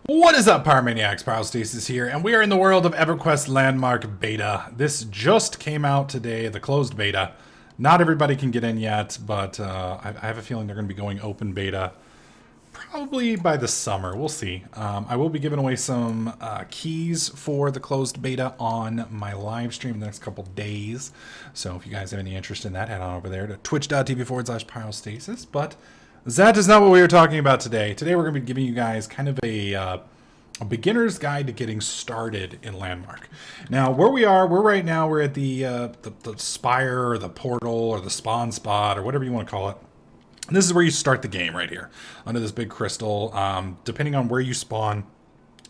What is up, Pyromaniacs? Pyrostasis here, and we are in the world of Everquest Landmark Beta. This just came out today, the closed beta. Not everybody can get in yet, but I have a feeling they're going to be going open beta probably by the summer. We'll see. I will be giving away some keys for the closed beta on my live stream in the next couple days. So if you guys have any interest in that, head on over there to twitch.tv/pyrostasis. But that is not what we are talking about today. Today we're going to be giving you guys kind of a beginner's guide to getting started in Landmark. Now, where we are, we're at the spire or the portal or the spawn spot or whatever you want to call it. And this is where you start the game right here under this big crystal. Depending on where you spawn,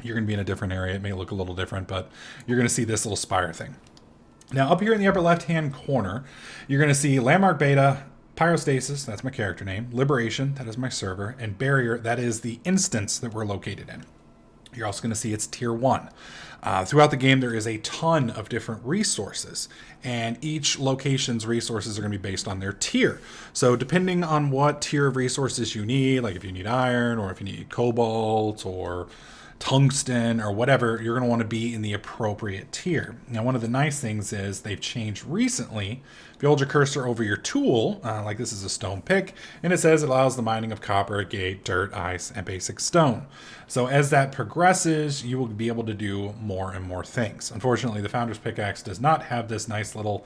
you're going to be in a different area. It may look a little different, but you're going to see this little spire thing. Now, up here in the upper left-hand corner, you're going to see Landmark Beta, Pyrostasis, that's my character name, Liberation, that is my server, and Barrier, that is the instance that we're located in. You're also going to see it's tier 1. Throughout the game, there is a ton of different resources, and each location's resources are going to be based on their tier. So depending on what tier of resources you need, like if you need iron, or if you need cobalt, or tungsten, or whatever, you're going to want to be in the appropriate tier. Now, one of the nice things is they've changed recently. If you hold your cursor over your tool, like this is a stone pick, and it says it allows the mining of copper, gate, dirt, ice, and basic stone. So as that progresses, you will be able to do more and more things. Unfortunately, the Founder's Pickaxe does not have this nice little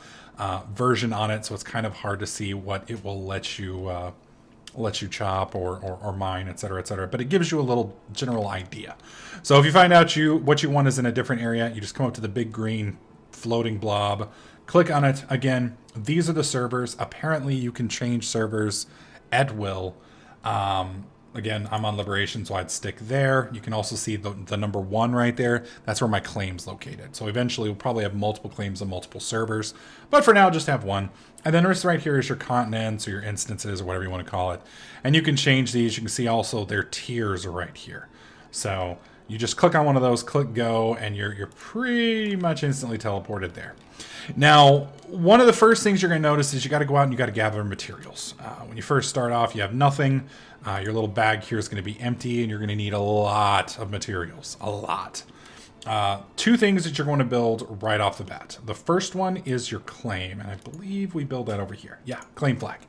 version on it, so it's kind of hard to see what it will let you chop or mine, etc., etc. But it gives you a little general idea. So if you find out what you want is in a different area, you just come up to the big green floating blob, click on it. Again, these are the servers. Apparently, you can change servers at will. Again, I'm on Liberation, so I'd stick there. You can also see the number 1 right there. That's where my claim's located. So eventually, we'll probably have multiple claims on multiple servers. But for now, just have one. And then this right here is your continents or your instances or whatever you want to call it. And you can change these. You can see also their tiers are right here. So you just click on one of those, click go, and you're pretty much instantly teleported there. Now, one of the first things you're going to notice is you got to go out and you got to gather materials. When you first start off, you have nothing. Your little bag here is going to be empty, and you're going to need a lot of materials. A lot. 2 things that you're going to build right off the bat. The first one is your claim, and I believe we build that over here. Yeah, claim flag.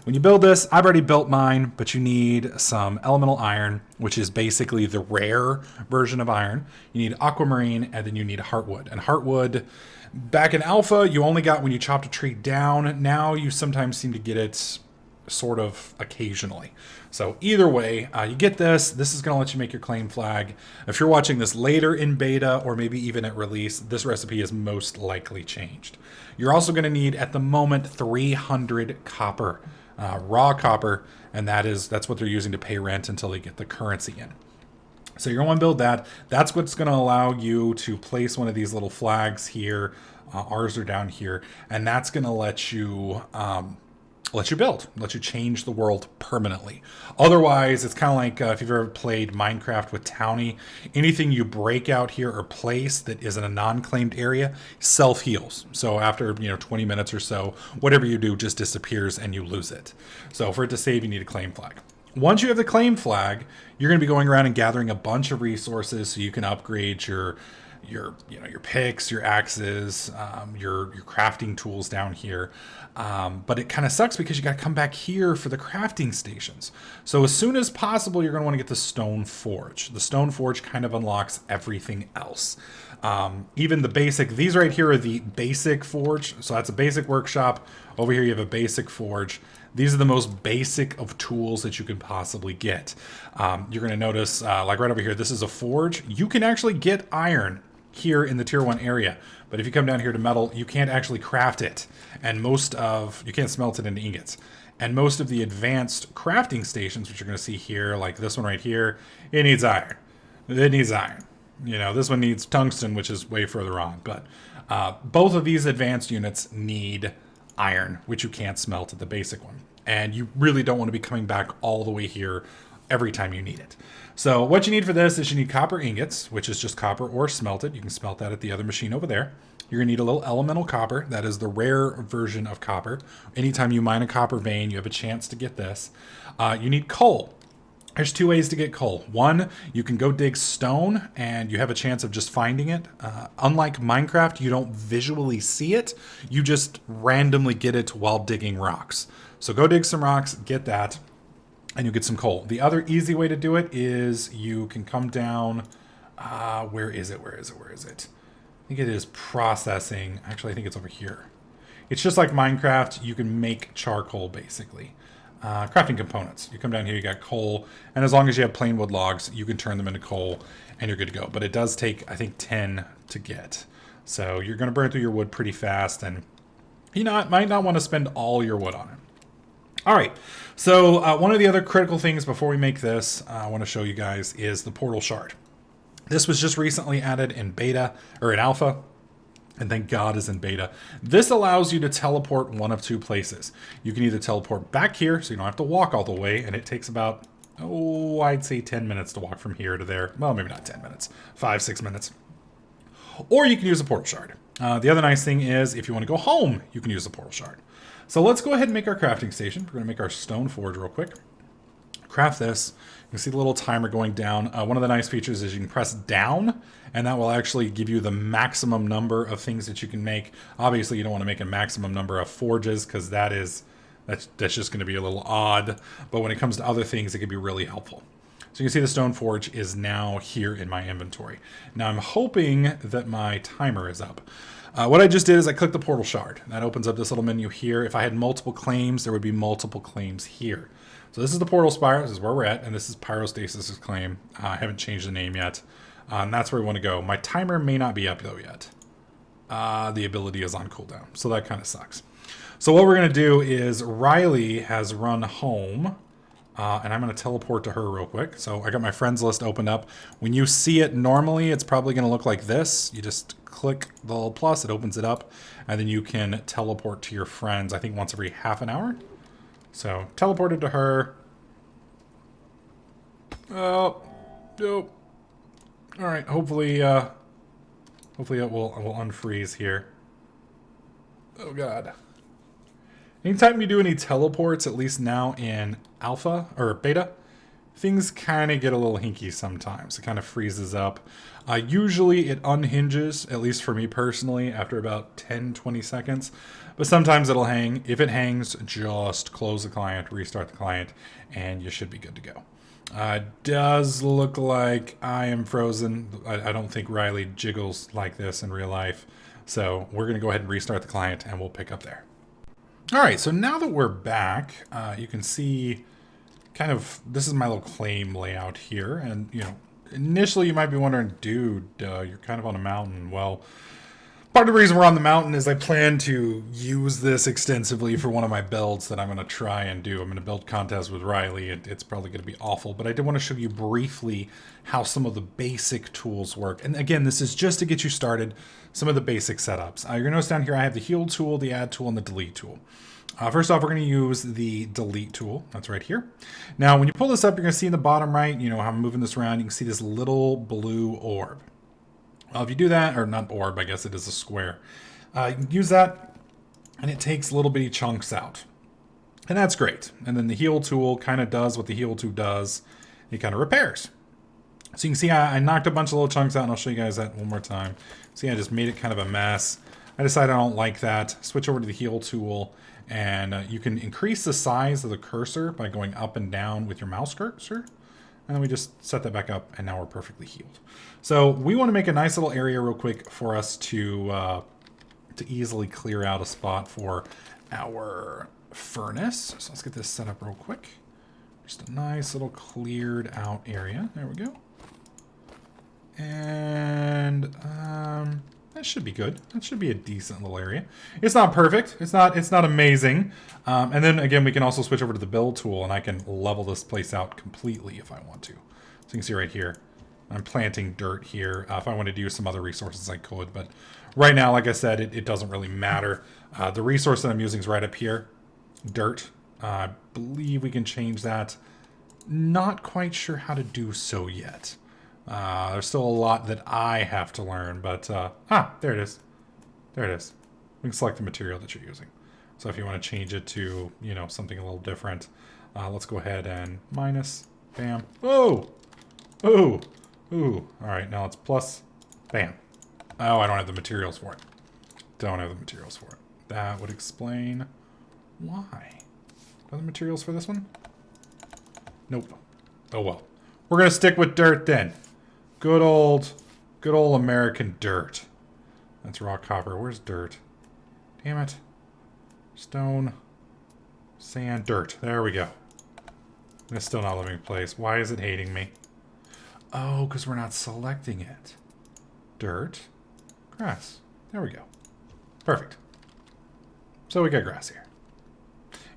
When you build this, I've already built mine, but you need some elemental iron, which is basically the rare version of iron. You need aquamarine, and then you need heartwood. And heartwood, back in alpha, you only got when you chopped a tree down. Now you sometimes seem to get it sort of occasionally. So either way, you get this. This is going to let you make your claim flag. If you're watching this later in beta or maybe even at release, this recipe is most likely changed. You're also going to need, at the moment, 300 copper, raw copper, and that's what they're using to pay rent until they get the currency in. So you're going to want to build that. That's what's going to allow you to place one of these little flags here. Ours are down here, and that's going to let you build, let you change the world permanently. Otherwise, it's kind of like if you've ever played Minecraft with Townie, anything you break out here or place that is in a non-claimed area self-heals. So after 20 minutes or so, whatever you do just disappears and you lose it. So for it to save, you need a claim flag. Once you have the claim flag, you're going to be going around and gathering a bunch of resources so you can upgrade your picks, your axes, your crafting tools down here. But it kind of sucks because you got to come back here for the crafting stations. So as soon as possible, you're going to want to get the stone forge. The stone forge kind of unlocks everything else. Even the basic, these right here are the basic forge. So that's a basic workshop. Over here, you have a basic forge. These are the most basic of tools that you can possibly get. You're going to notice, like right over here, this is a forge. You can actually get iron here in the tier 1 area. But if you come down here to metal, you can't actually craft it. And you can't smelt it into ingots. And most of the advanced crafting stations, which you're going to see here, like this one right here, it needs iron. It needs iron. This one needs tungsten, which is way further on. But both of these advanced units need iron, which you can't smelt at the basic one. And you really don't want to be coming back all the way here every time you need it. So what you need for this is you need copper ingots, which is just copper or smelted. You can smelt that at the other machine over there. You're going to need a little elemental copper. That is the rare version of copper. Anytime you mine a copper vein, you have a chance to get this. You need coal. There's two ways to get coal. One, you can go dig stone and you have a chance of just finding it. Unlike Minecraft, you don't visually see it. You just randomly get it while digging rocks. So go dig some rocks, get that, and you get some coal. The other easy way to do it is you can come down. Where is it? I think it is processing. Actually, I think it's over here. It's just like Minecraft. You can make charcoal, basically. Crafting components. You come down here, you got coal, and as long as you have plain wood logs, you can turn them into coal, and you're good to go. But it does take, I think, 10 to get. So you're going to burn through your wood pretty fast, and you know, might not want to spend all your wood on it. All right, so one of the other critical things before we make this, I want to show you guys, is the portal shard. This was just recently added in beta, or in alpha, and thank God is in beta. This allows you to teleport one of two places. You can either teleport back here, so you don't have to walk all the way, and it takes about, I'd say 10 minutes to walk from here to there. Well, maybe not 10 minutes, 5-6 minutes. Or you can use a portal shard. The other nice thing is, if you want to go home, you can use a portal shard. So let's go ahead and make our crafting station. We're going to make our stone forge real quick. Craft this. You can see the little timer going down. One of the nice features is you can press down, and that will actually give you the maximum number of things that you can make. Obviously, you don't want to make a maximum number of forges, because that's just going to be a little odd. But when it comes to other things, it can be really helpful. So you can see the stone forge is now here in my inventory. Now I'm hoping that my timer is up. What I just did is I clicked the portal shard. That opens up this little menu here. If I had multiple claims, there would be multiple claims here. So this is the portal spire. This is where we're at, and this is Pyrostasis' claim. I haven't changed the name yet. And that's where we want to go. My timer may not be up though yet. The ability is on cooldown, so that kind of sucks. So what we're going to do is Riley has run home, and I'm going to teleport to her real quick. So I got my friends list opened up. When you see it normally, it's probably going to look like this. You just click the little plus, it opens it up, and then you can teleport to your friends, I think once every half an hour. So teleported to her. Oh, nope. All right, hopefully it will unfreeze here. Oh God. Anytime you do any teleports, at least now in alpha or beta, things kind of get a little hinky sometimes. It kind of freezes up. Usually it unhinges, at least for me personally, after about 10-20 seconds. But sometimes it'll hang. If it hangs, just close the client, restart the client, and you should be good to go. Does look like I am frozen. I don't think Riley jiggles like this in real life. So we're going to go ahead and restart the client, and we'll pick up there. All right, so now that we're back, you can see kind of, this is my little claim layout here. And, you know, initially you might be wondering, dude, you're kind of on a mountain. Well, part of the reason we're on the mountain is I plan to use this extensively for one of my builds that I'm going to try and do. I'm going to build contests with Riley. It's probably going to be awful, but I did want to show you briefly how some of the basic tools work. And again, this is just to get you started, some of the basic setups. You're going to notice down here I have the heal tool, the add tool, and the delete tool. First off, we're going to use the delete tool. That's right here. Now, when you pull this up, you're going to see in the bottom right, you know, how I'm moving this around, you can see this little blue orb. Well, if you do that, or not orb, I guess it is a square. You can use that, and it takes little bitty chunks out. And that's great. And then the heal tool kind of does what the heal tool does. It kind of repairs. So you can see I knocked a bunch of little chunks out, and I'll show you guys that one more time. See, I just made it kind of a mess. I decided I don't like that. Switch over to the heal tool, and you can increase the size of the cursor by going up and down with your mouse cursor. And then we just set that back up, and now we're perfectly healed. So we want to make a nice little area real quick for us to easily clear out a spot for our furnace. So let's get this set up real quick. Just a nice little cleared out area. There we go. And that should be good. That should be a decent little area. It's not perfect. It's not amazing. And then again, we can also switch over to the build tool, and I can level this place out completely if I want to. So you can see right here, I'm planting dirt here. If I wanted to use some other resources, I could. But right now, like I said, it doesn't really matter. The resource that I'm using is right up here, dirt. I believe we can change that. Not quite sure how to do so yet. There's still a lot that I have to learn, but there it is. There it is. We can select the material that you're using. So if you want to change it to, you know, something a little different, let's go ahead and minus Bam. Oh! Ooh! Ooh. Alright, now it's plus. Bam. Oh, I don't have the materials for it. Don't have the materials for it. That would explain why. Are the materials for this one? Nope. Oh well. We're gonna stick with dirt then. Good old American dirt. That's rock copper. Where's dirt? Damn it. Stone. Sand. Dirt. There we go. It's still not letting me place. Why is it hating me? Oh, because we're not selecting it. Dirt. Grass. There we go. Perfect. So we got grass here.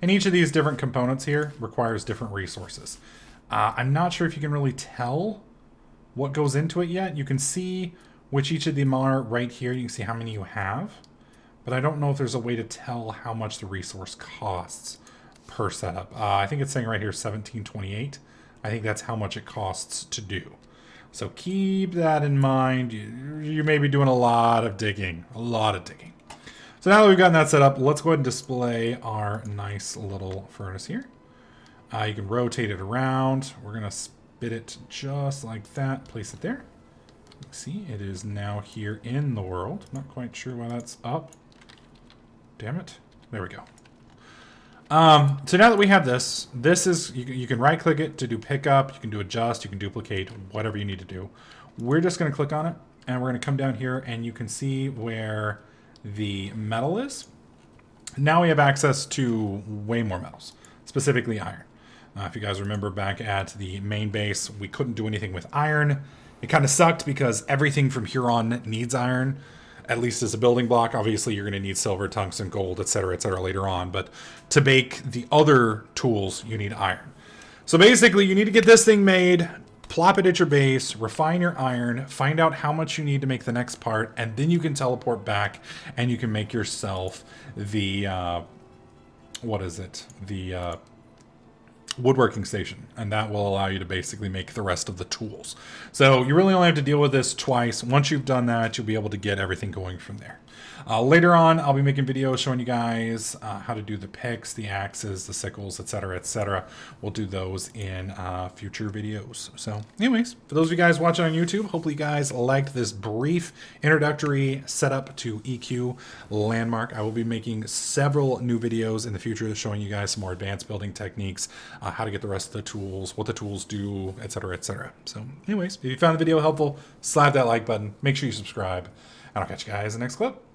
And each of these different components here requires different resources. I'm not sure if you can really tell what goes into it yet. You can see which each of them are right here. You can see how many you have. But I don't know if there's a way to tell how much the resource costs per setup. I think it's saying right here 1728. I think that's how much it costs to do. So keep that in mind. You may be doing a lot of digging. A lot of digging. So now that we've gotten that set up, let's go ahead and display our nice little furnace here. You can rotate it around. We're going to spit it just like that. Place it there. See, it is now here in the world. Not quite sure why that's up. Damn it. There we go. So now that we have this is, you can right click it to do pickup, you can do adjust, you can duplicate, whatever you need to do. We're just going to click on it and we're going to come down here and you can see where the metal is. Now we have access to way more metals, specifically iron. If you guys remember back at the main base, we couldn't do anything with iron. It kind of sucked because everything from here on needs iron. At least as a building block. Obviously, you're going to need silver, tungsten, gold, etc., later on. But to make the other tools, you need iron. So basically, you need to get this thing made, plop it at your base, refine your iron, find out how much you need to make the next part, and then you can teleport back and you can make yourself the, woodworking station, and that will allow you to basically make the rest of the tools. So you really only have to deal with this twice. Once you've done that, you'll be able to get everything going from there. Later on, I'll be making videos showing you guys how to do the picks, the axes, the sickles, etc. We'll do those in future videos. So anyways, for those of you guys watching on YouTube, hopefully you guys liked this brief introductory setup to EQ Landmark. I will be making several new videos in the future showing you guys some more advanced building techniques, how to get the rest of the tools, what the tools do, etc. So anyways, if you found the video helpful, slap that like button, make sure you subscribe, and I'll catch you guys in the next clip.